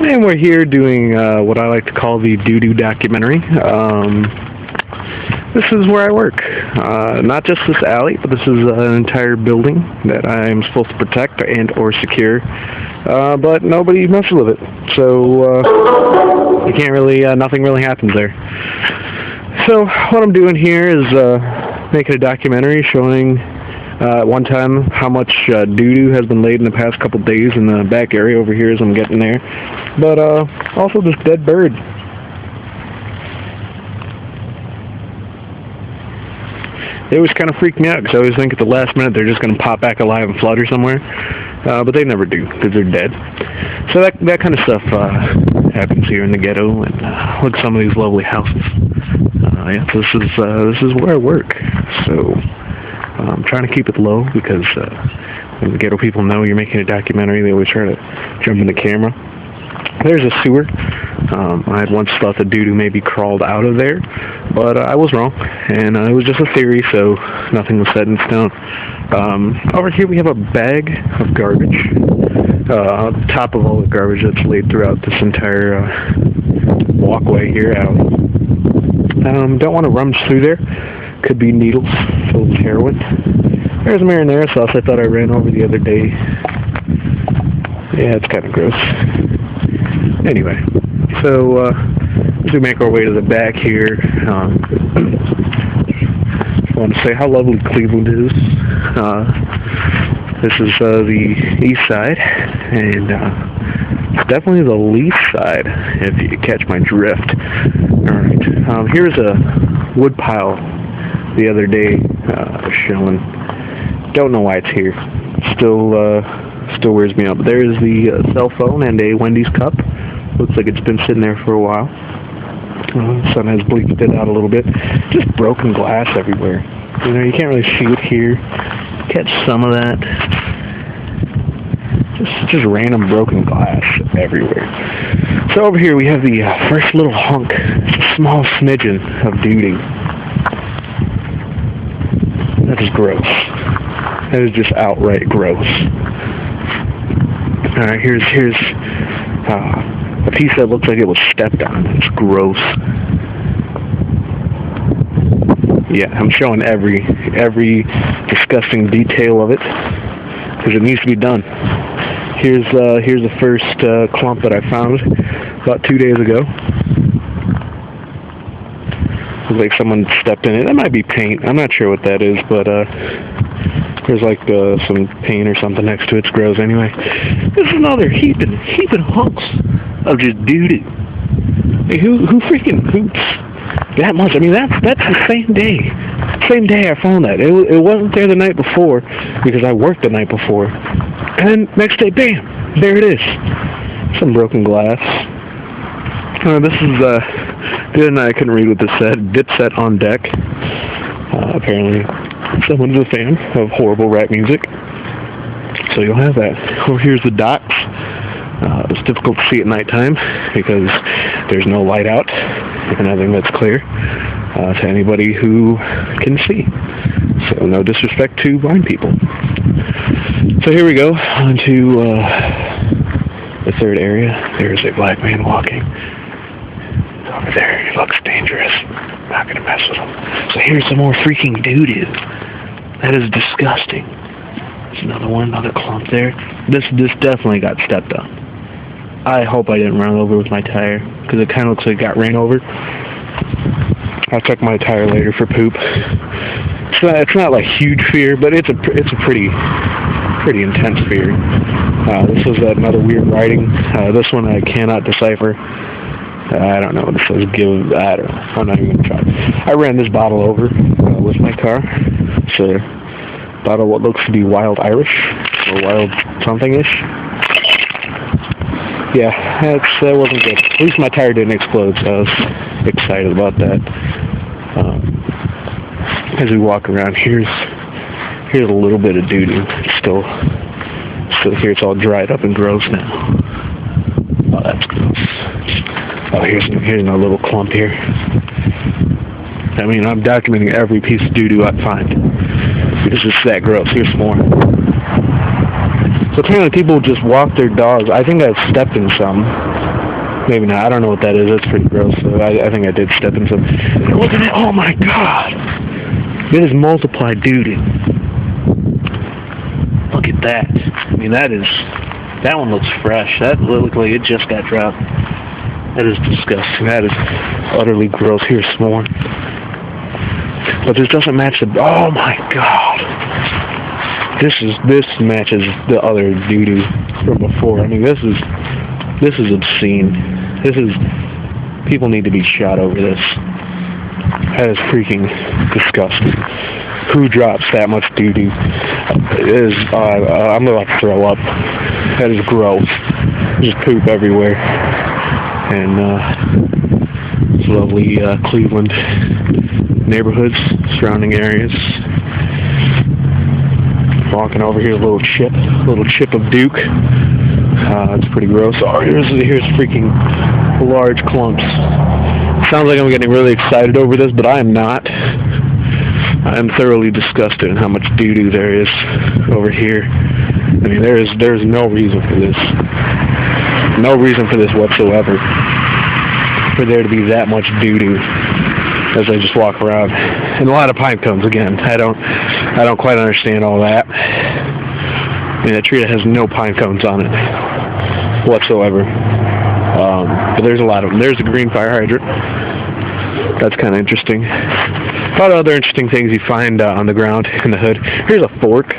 And we're here doing what I like to call the doo-doo documentary. This is where I work. Not just this alley, but this is an entire building that I'm supposed to protect and or secure. But nobody messes with it. So you can't really, nothing really happens there. So what I'm doing here is making a documentary showing at one time how much doo-doo has been laid in the past couple days in the back area over here as I'm getting there. But also this dead bird. It always kind of freaked me out because I always think at the last minute they're just going to pop back alive and flutter somewhere. But they never do because they're dead. So that kind of stuff happens here in the ghetto. And look at some of these lovely houses. Yeah, this is where I work. So I'm trying to keep it low because when the ghetto people know you're making a documentary, they always try to jump in the camera. There's a sewer. I had once thought the doo-doo maybe crawled out of there, but I was wrong, and it was just a theory, so nothing was set in stone. Over here we have a bag of garbage, on top of all the garbage that's laid throughout this entire walkway here out. Don't want to rummage through there. Could be needles filled with heroin. There's a marinara sauce I thought I ran over the other day. Yeah, it's kind of gross. Anyway, so as we make our way to the back here, I want to say how lovely Cleveland is. This is the east side, and it's definitely the least side, if you catch my drift. Alright, here's a wood pile the other day showing. Don't know why it's here. Still wears me out. But there is the cell phone and a Wendy's cup. Looks like it's been sitting there for a while. Sun has bleached it out a little bit. Just broken glass everywhere. You know, you can't really see it here. Catch some of that. Just random broken glass everywhere. So over here we have the first little hunk. It's a small smidgen of doo-doo. That is gross. That is just outright gross. Alright, here's a piece that looks like it was stepped on. It's gross. Yeah, I'm showing every disgusting detail of it because it needs to be done. Here's the first clump that I found about 2 days ago. Looks like someone stepped in it. That might be paint. I'm not sure what that is, but there's like some paint or something next to it. It's gross anyway. There's another heaping hunks of just doo-doo. Hey, who freaking hoops that much? I mean, that's the same day. Same day I found that. It wasn't there the night before because I worked the night before. And then next day, bam, there it is. Some broken glass. This is good. I couldn't read what this said. Dipset on deck. Apparently, someone's a fan of horrible rap music. So you'll have that. Over here's the docks. It's difficult to see at nighttime because there's no light out, and I think that's clear to anybody who can see. So no disrespect to blind people. So here we go onto the third area. There's a black man walking. Over there, he looks dangerous. Not gonna mess with him. So here's some more freaking doo-doo. That is disgusting. There's another one, another clump there. This definitely got stepped on. I hope I didn't run over with my tire, because it kind of looks like it got ran over. I'll check my tire later for poop. It's not like huge fear, but it's a pretty intense fear. This was another weird writing. This one I cannot decipher. I don't know what it says. I don't know. I'm not even going to try. I ran this bottle over with my car. It's a bottle of what looks to be wild Irish, or wild something-ish. Yeah, that wasn't good. At least my tire didn't explode, so I was excited about that. As we walk around, here's a little bit of doo-doo. Still here. It's all dried up and gross now. Oh, that's gross. Oh, here's another little clump here. I mean, I'm documenting every piece of doo-doo I find. It's just that gross. Here's some more. So apparently people just walk their dogs. I think I've stepped in some. Maybe not. I don't know what that is. That's pretty gross. So I think I did step in some. Look at it. Oh my god. It is multiplied doo-doo. Look at that. I mean, that one looks fresh. That looks like it just got dropped. That is disgusting. That is utterly gross. Here's some more. But this doesn't match the... Oh my god. This matches the other doo-doo from before. I mean, this is obscene. People need to be shot over this. That is freaking disgusting. Who drops that much doo-doo? I'm about to throw up. That is gross. There's poop everywhere. And it's lovely Cleveland neighborhoods, surrounding areas. Walking over here, a little chip of Duke. It's pretty gross. Oh, here's freaking large clumps. Sounds like I'm getting really excited over this, but I am not. I am thoroughly disgusted at how much doo-doo there is over here. I mean, there's no reason for this. No reason for this whatsoever. For there to be that much doo-doo as I just walk around. And a lot of pine cones again. I don't quite understand all that. I mean, that tree that has no pine cones on it whatsoever. But there's a lot of them. There's a green fire hydrant. That's kind of interesting. A lot of other interesting things you find on the ground in the hood. Here's a fork.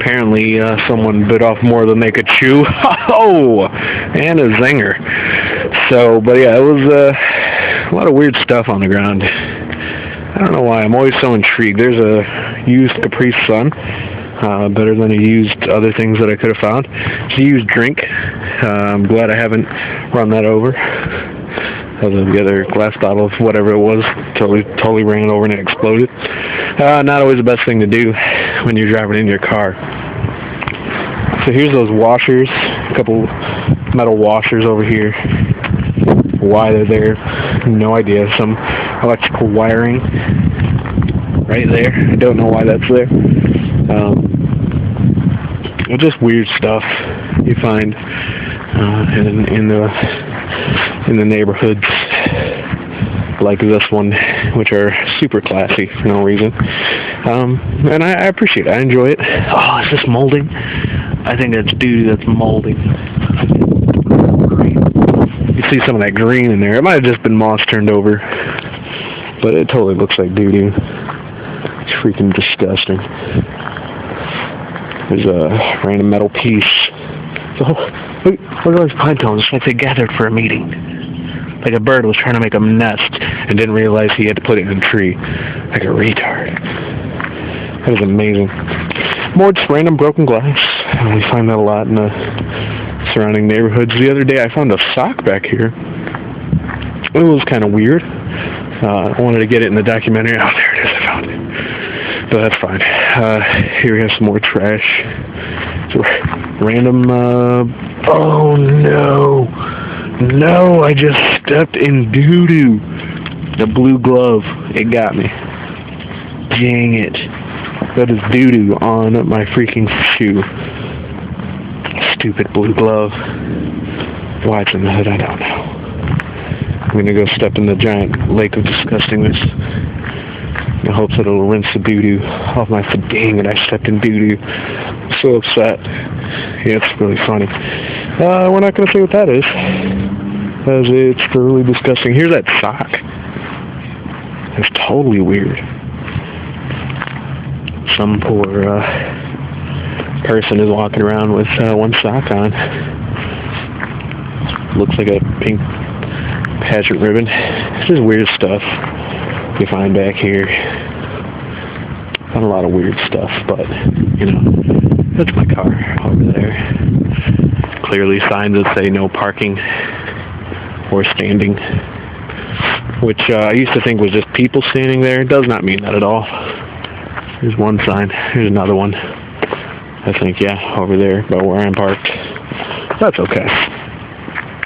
Apparently, someone bit off more than they could chew. Oh, and a zinger. So, but yeah, it was a lot of weird stuff on the ground. I don't know why. I'm always so intrigued. There's a used Capri Sun. Better than a used other things that I could have found. It's a used drink. I'm glad I haven't run that over. The other glass bottle of whatever it was totally ran it over and it exploded. Not always the best thing to do when you're driving in your car. So here's those washers, a couple metal washers over here. Why they're there, no idea. Some electrical wiring right there. I don't know why that's there. Just weird stuff you find in the neighborhoods like this one, which are super classy for no reason. And I appreciate it. I enjoy it. Oh, is this molding? I think that's doo-doo that's molding. You see some of that green in there. It might have just been moss turned over, but it totally looks like doo-doo. It's freaking disgusting. There's a random metal piece. Oh, look at those pine cones. It's like they gathered for a meeting. Like a bird was trying to make a nest and didn't realize he had to put it in a tree. Like a retard. That is amazing. More just random broken glass. We find that a lot in the surrounding neighborhoods. The other day I found a sock back here. It was kind of weird. I wanted to get it in the documentary. Oh, there it is. I found it. But that's fine. Here we have some more trash. Random, oh no. No, I just stepped in doo-doo. The blue glove. It got me. Dang it. That is doo-doo on my freaking shoe. Stupid blue glove. Why it's in the hood, I don't know. I'm gonna go step in the giant lake of disgustingness. In hopes that it'll rinse the doo-doo off my foot. Dang it, I stepped in doo-doo. I'm so upset. Yeah, it's really funny. We're not going to say what that is, because it's thoroughly disgusting. Here's that sock. It's totally weird. Some poor person is walking around with one sock on. Looks like a pink pageant ribbon. This is weird stuff you find back here. Found a lot of weird stuff, but you know, that's my car over there. Clearly signs that say no parking or standing, which I used to think was just people standing there. It does not mean that at all. Here's one sign. Here's another one. I think, yeah, over there by where I'm parked. That's okay.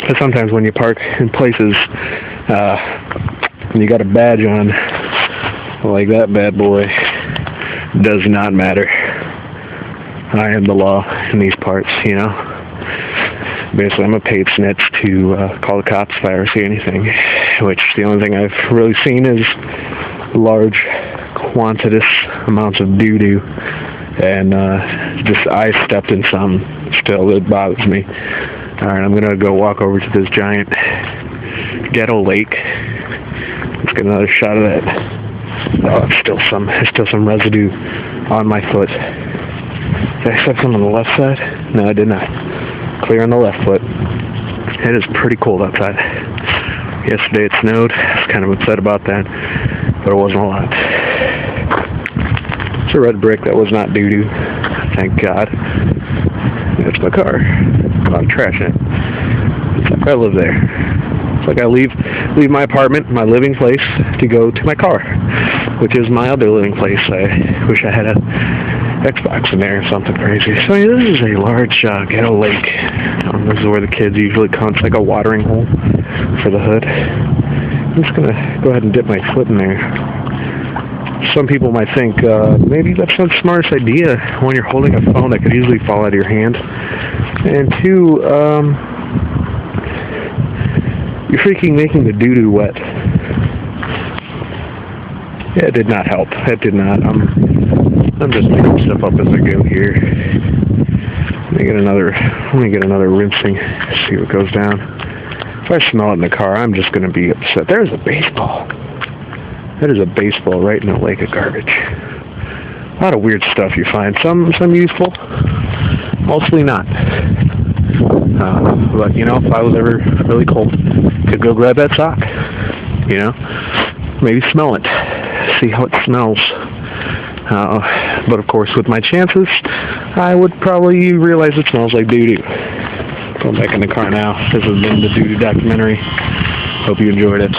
But sometimes when you park in places and you got a badge on, like that bad boy, does not matter. I am the law in these parts, you know. Basically, I'm a paid snitch to call the cops if I ever see anything, which the only thing I've really seen is large, quantitous amounts of doo-doo, and just I stepped in some still that bothers me. Alright, I'm going to go walk over to this giant ghetto lake. Let's get another shot of that. Oh, there's still some residue on my foot. Did I step some on the left side? No, I did not. Clear on the left foot. It is pretty cold outside. Yesterday it snowed. I was kind of upset about that, but it wasn't a lot. It's a red brick that was not doo-doo. Thank God. That's my car. A lot of trash in it. It's like I live there. It's like I leave my apartment, my living place, to go to my car, which is my other living place. I wish I had a Xbox in there or something crazy. So this is a large ghetto lake. This is where the kids usually come. It's like a watering hole for the hood. I'm just going to go ahead and dip my foot in there. Some people might think maybe that's not the smartest idea when you're holding a phone that could easily fall out of your hand. And two, you're freaking making the doo-doo wet. Yeah, it did not help. It did not. I'm just making stuff up as I go here. Let me get another rinsing. See what goes down. If I smell it in the car, I'm just going to be upset. There's a baseball. That is a baseball right in a lake of garbage. A lot of weird stuff you find. Some useful, mostly not. But you know, if I was ever really cold, could go grab that sock. You know, maybe smell it, see how it smells. But of course, with my chances, I would probably realize it smells like doo-doo. Going back in the car now. This has been the doo-doo documentary. Hope you enjoyed it.